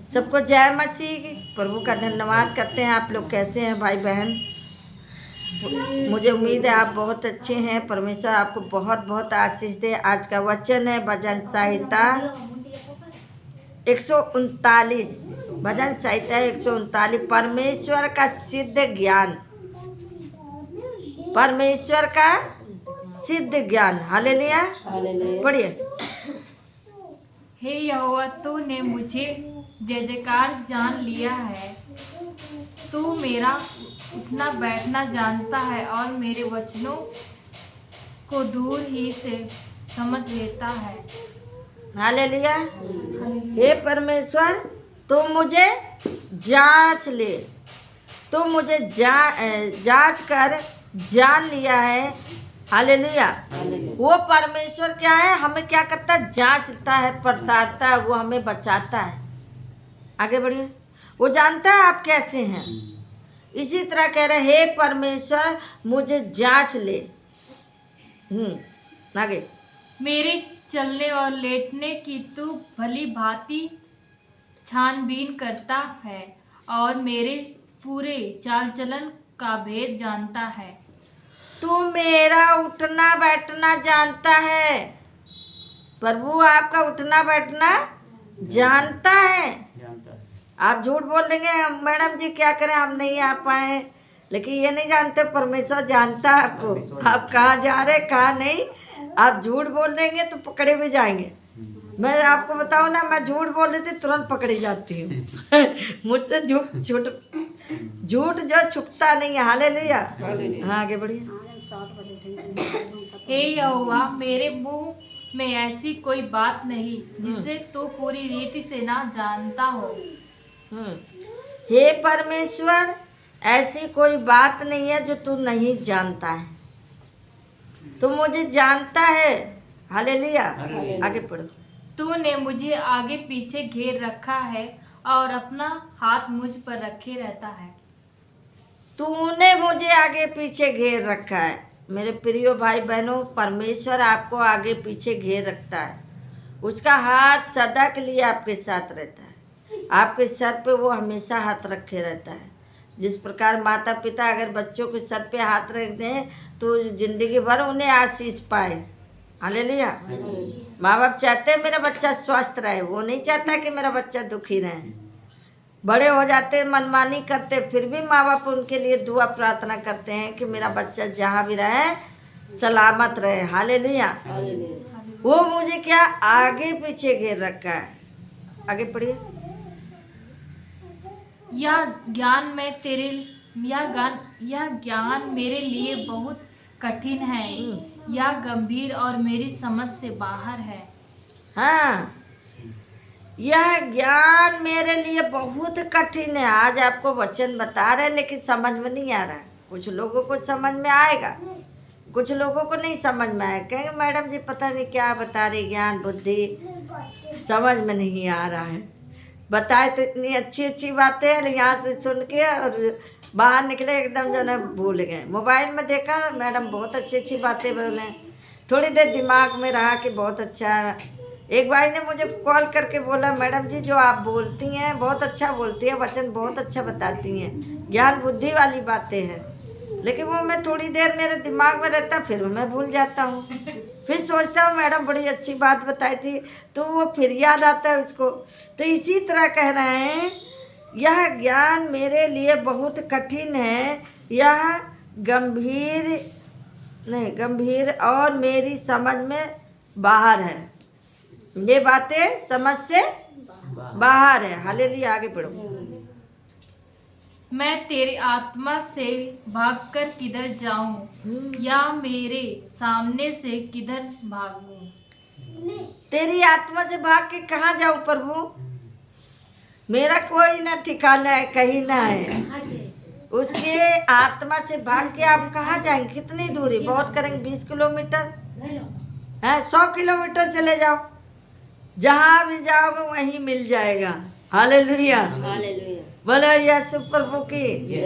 सबको जय मसीह की। प्रभु का धन्यवाद करते हैं। आप लोग कैसे हैं भाई बहन? मुझे उम्मीद है आप बहुत अच्छे हैं। परमेश्वर आपको बहुत बहुत आशीष दे। आज का वचन है भजन संहिता 139। भजन संहिता 139। परमेश्वर का सिद्ध ज्ञान। परमेश्वर का सिद्ध ज्ञान। हालेलुया। पढ़िए। हे यहोवा, तूने मुझे जय जयकार जान लिया है। तू मेरा उठना बैठना जानता है और मेरे वचनों को दूर ही से समझ लेता है। हालेलुया। हे परमेश्वर, तू मुझे जांच ले। तू मुझे जांच कर जान लिया है। हालेलुया। वो परमेश्वर क्या है? हमें क्या करता है? जांचता है, पड़तालता है, वो हमें बचाता है। आगे बढ़िए। वो जानता है आप कैसे हैं। इसी तरह कह रहे, हे परमेश्वर मुझे जांच ले। आगे। मेरे चलने और लेटने की तू भली भांति छानबीन करता है और मेरे पूरे चाल चलन का भेद जानता है। तू मेरा उठना बैठना जानता है। प्रभु आपका उठना बैठना जानता है। आप झूठ बोल देंगे मैडम जी क्या करें, हम नहीं आ पाए, लेकिन ये नहीं जानते परमेश्वर जानता है आपको। आप कहाँ जा रहे कहाँ नहीं। आप झूठ बोल देंगे तो पकड़े भी जाएंगे। मैं आपको बताऊँ ना, मैं झूठ बोल देती तुरंत पकड़ी जाती हूँ। मुझसे झूठ जो छुपता नहीं है। हालेलुया। हाँ आगे बढ़िए। हे यहोवा, मेरे मुंह में ऐसी कोई बात नहीं जिसे तू पूरी रीति से ना जानता हो। हे परमेश्वर, ऐसी कोई बात नहीं है जो तू नहीं जानता है। तू मुझे जानता है। हालेलुया। आगे पढ़ो। तूने मुझे आगे पीछे घेर रखा है और अपना हाथ मुझ पर रखे रहता है। तूने मुझे आगे पीछे घेर रखा है। मेरे प्रिय भाई बहनों, परमेश्वर आपको आगे पीछे घेर रखता है। उसका हाथ सदा के लिए आपके साथ रहता है। आपके सर पे वो हमेशा हाथ रखे रहता है। जिस प्रकार माता पिता अगर बच्चों के सर पे हाथ रख दें तो जिंदगी भर उन्हें आशीष पाए। हालेलुया। माँ बाप चाहते हैं मेरा बच्चा स्वस्थ रहे, वो नहीं चाहता कि मेरा बच्चा दुखी रहे। बड़े हो जाते मनमानी करते, फिर भी माँ बाप उनके लिए दुआ प्रार्थना करते हैं कि मेरा बच्चा जहाँ भी रहे सलामत रहे। हालेलुया। वो मुझे क्या आगे पीछे घेर रखा है। आगे पढ़िए। यह ज्ञान मेरे लिए बहुत कठिन है। यह गंभीर और मेरी समझ से बाहर है। हाँ, यह ज्ञान मेरे लिए बहुत कठिन है। आज आपको वचन बता रहे हैं लेकिन समझ में नहीं आ रहा। कुछ लोगों को समझ में आएगा, कुछ लोगों को नहीं समझ में आएगा। कहेंगे मैडम जी पता नहीं क्या बता रही, ज्ञान बुद्धि समझ में नहीं आ रहा है। बताए तो इतनी अच्छी अच्छी बातें हैं, यहाँ से सुन के और बाहर निकले एकदम जो है भूल गए। मोबाइल में देखा मैडम बहुत अच्छी अच्छी बातें बोले, थोड़ी देर दिमाग में रहा कि बहुत अच्छा है। एक भाई ने मुझे कॉल करके बोला मैडम जी जो आप बोलती हैं बहुत अच्छा बोलती हैं, वचन बहुत अच्छा बताती हैं, ज्ञान बुद्धि वाली बातें हैं, लेकिन वो मैं थोड़ी देर मेरे दिमाग में रहता फिर मैं भूल जाता हूँ। फिर सोचता हूँ मैडम बड़ी अच्छी बात बताई थी, तो वो फिर याद आता है उसको। तो इसी तरह कह रहे हैं यह ज्ञान मेरे लिए बहुत कठिन है, यह गंभीर और मेरी समझ में बाहर है। ये बातें समझ से बाहर है। हालेलुया। आगे पढ़ो। मैं तेरी आत्मा से भागकर किधर जाऊं या मेरे सामने से किधर भागूं। तेरी आत्मा से भाग के कहाँ जाऊं प्रभु? मेरा कोई ना ठिकाना है, कहीं ना है। उसके आत्मा से भाग के आप कहाँ जाएंगे? कितनी दूरी? बहुत करेंगे 20 किलोमीटर है, 100 किलोमीटर चले जाओ, जहाँ भी जाओगे वहीं मिल जाएगा। हालेलुया। बोलो यीशु प्रभु की।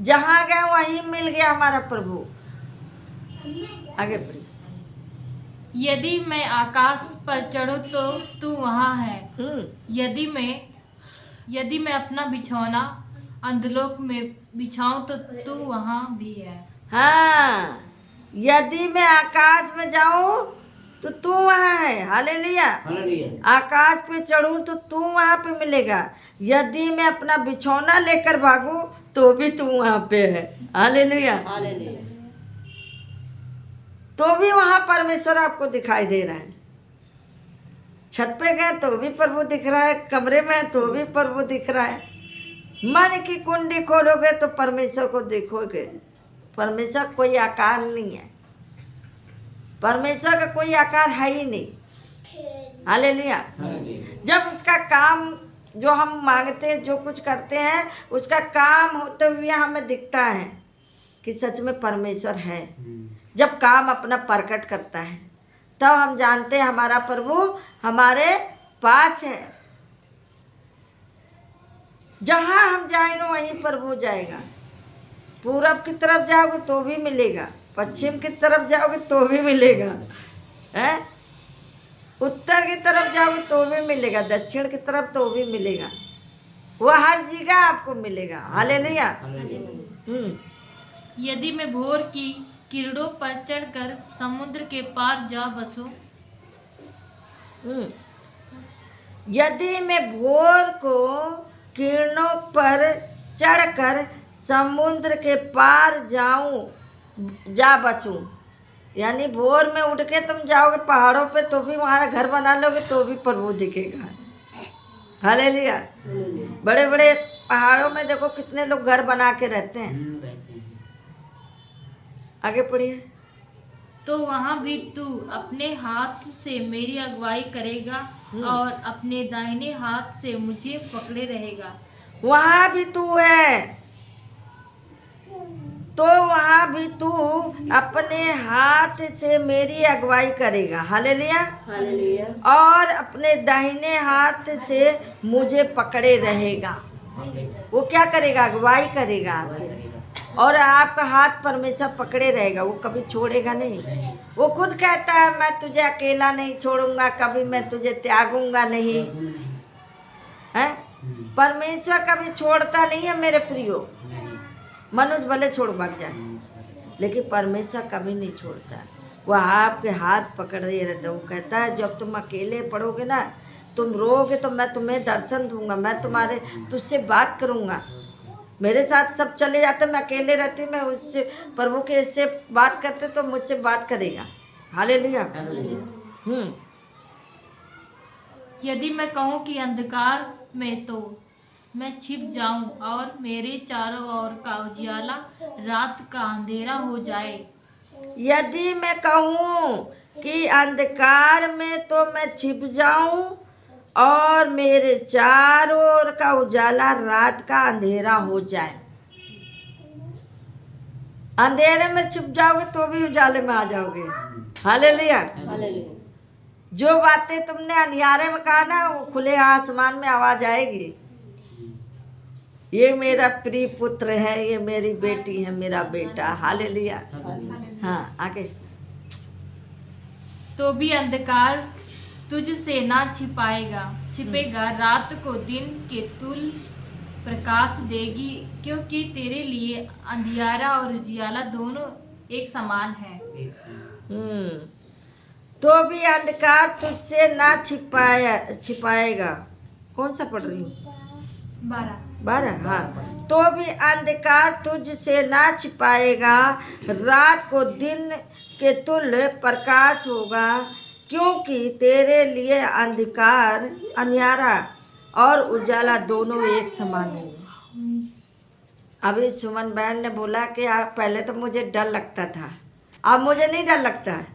जहाँ गए वहीं मिल गया हमारा प्रभु। आगे बढ़िए। यदि मैं आकाश पर चढ़ूं तो तू वहां है। यदि मैं यदि मैं अपना बिछौना अंधलोक में बिछाऊं तो तू वहाँ भी है। हाँ, यदि मैं आकाश में जाऊं तो तू वहाँ है। हालेलुया। आकाश पे चढ़ूं तो तू वहाँ पे मिलेगा। यदि मैं अपना बिछौना लेकर भागूं तो भी तू वहाँ पे है। हालेलुया। तो भी वहाँ परमेश्वर आपको दिखाई दे रहा है। छत पे गए तो भी प्रभु दिख रहा है, कमरे में है तो भी प्रभु दिख रहा है। मन की कुंडी खोलोगे तो परमेश्वर को देखोगे। परमेश्वर कोई आकार नहीं है, परमेश्वर का कोई आकार है ही नहीं। हालेलुया। जब उसका काम जो हम मांगते हैं, जो कुछ करते हैं, उसका काम होते हुए हमें दिखता है कि सच में परमेश्वर है। जब काम अपना प्रकट करता है तब हम जानते हैं हमारा प्रभु हमारे पास है। जहाँ हम जाएंगे वहीं प्रभु जाएगा। पूरब की तरफ जाओगे तो भी मिलेगा, पश्चिम की तरफ जाओगे तो भी मिलेगा, है उत्तर की तरफ जाओगे तो भी मिलेगा, दक्षिण की तरफ तो भी मिलेगा। वो हर जगह आपको मिलेगा। हालेलुया। यदि मैं भोर की किरणों पर चढ़कर समुद्र के पार जा बसूं, यदि मैं भोर को किरणों पर चढ़कर समुद्र के पार जा बसूं, यानी भोर में उठ के तुम जाओगे पहाड़ों पे तो भी वहाँ घर बना लोगे तो भी प्रभु दिखेगा। हालेलुया। बड़े बड़े पहाड़ों में देखो कितने लोग घर बना के रहते हैं। आगे पढ़िए। तो वहाँ भी तू अपने हाथ से मेरी अगुवाई करेगा और अपने दाहिने हाथ से मुझे पकड़े रहेगा। वहाँ भी तू है, तो वहाँ भी तू अपने हाथ से मेरी अगुवाई करेगा। हालेलुया। और अपने दाहिने हाथ से मुझे पकड़े रहेगा। वो क्या करेगा? अगुवाई करेगा आपकी, और आपका हाथ परमेश्वर पकड़े रहेगा। वो कभी छोड़ेगा नहीं। वो खुद कहता है मैं तुझे अकेला नहीं छोड़ूंगा, कभी मैं तुझे त्यागूंगा नहीं, है। परमेश्वर कभी छोड़ता नहीं है मेरे प्रियो। मनुष्य भले छोड़ भाग जाए, लेकिन परमेश्वर कभी नहीं छोड़ता। वह आपके हाथ पकड़े रहता है। वो कहता है जब तुम अकेले पड़ोगे ना, तुम रोगे तो मैं तुम्हें दर्शन दूंगा, मैं तुम्हारे तुझसे बात करूंगा। मेरे साथ सब चले जाते, मैं अकेले रहती, मैं उससे प्रभु के इससे बात करते तो मुझसे बात करेगा। हालेलुया। यदि मैं कहूँ कि अंधकार में तो मैं छिप जाऊं और मेरे चारों ओर का उजियाला रात का अंधेरा हो जाए। यदि मैं कहूँ कि अंधकार में तो मैं छिप जाऊं और मेरे चारों ओर का उजाला रात का अंधेरा हो जाए। अंधेरे में छिप जाओगे तो भी उजाले में आ जाओगे। हालेलुया। जो बातें तुमने अंधियारे में कहा ना, वो खुले आसमान में आवाज आएगी। ये मेरा प्रिय पुत्र है, ये मेरी बेटी है, मेरा बेटा। हालेलुया। हाँ, आगे। तो भी अंधकार तुझसे ना छिपेगा, रात को दिन के तुल्य प्रकाश देगी, क्योंकि तेरे लिए अंधियारा और उजियाला दोनों एक समान है। तो भी अंधकार तुझसे ना छिपाएगा। कौन सा पढ़ रही हूँ? 12। हाँ। तो भी अंधकार तुझसे ना छिपाएगा, रात को दिन के तुल्य प्रकाश होगा, क्योंकि तेरे लिए अंधियारा और उजाला दोनों एक समान होंगे। अभी सुमन बहन ने बोला कि पहले तो मुझे डर लगता था, अब मुझे नहीं डर लगता है।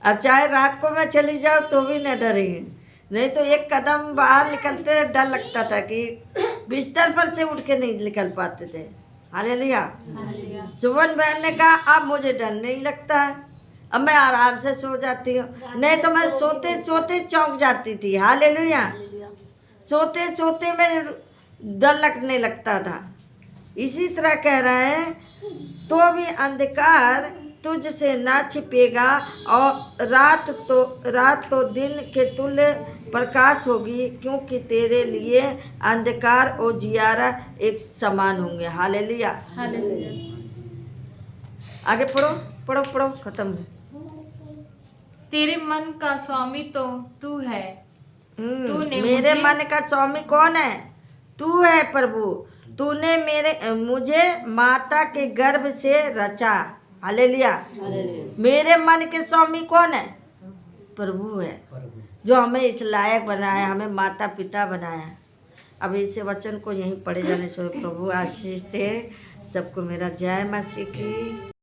अब चाहे रात को मैं चली जाऊँ तो भी न डरेंगे। नहीं तो एक कदम बाहर निकलते डर लगता था कि बिस्तर पर से उठ के नहीं निकल पाते थे। हालेलुया। सुमन बहन ने कहा अब मुझे डर नहीं लगता है, अब मैं आराम से सो जाती हूँ। नहीं तो मैं सोते सोते चौंक जाती थी। हालेलुया। सोते सोते मैं डर लगने लगता था। इसी तरह कह रहे हैं, तो भी अंधकार तुझसे ना छिपेगा और रात तो दिन के तुल्य प्रकाश होगी, क्योंकि तेरे लिए अंधकार और जियारा एक समान होंगे। हालेलुया। हालेलुया। आगे पढ़ो पढ़ो पढ़ो, खत्म। तेरे मन का स्वामी तो तू है। तूने मेरे मुझे- मन का स्वामी कौन है? तू है प्रभु। तूने मुझे माता के गर्भ से रचा। हालेलुया। मेरे मन के स्वामी कौन है? प्रभु है, जो हमें इस लायक बनाया, हमें माता पिता बनाया। अब इस वचन को यहीं पढ़े जाने से प्रभु आशीष दे सबको। मेरा जय मसीह की।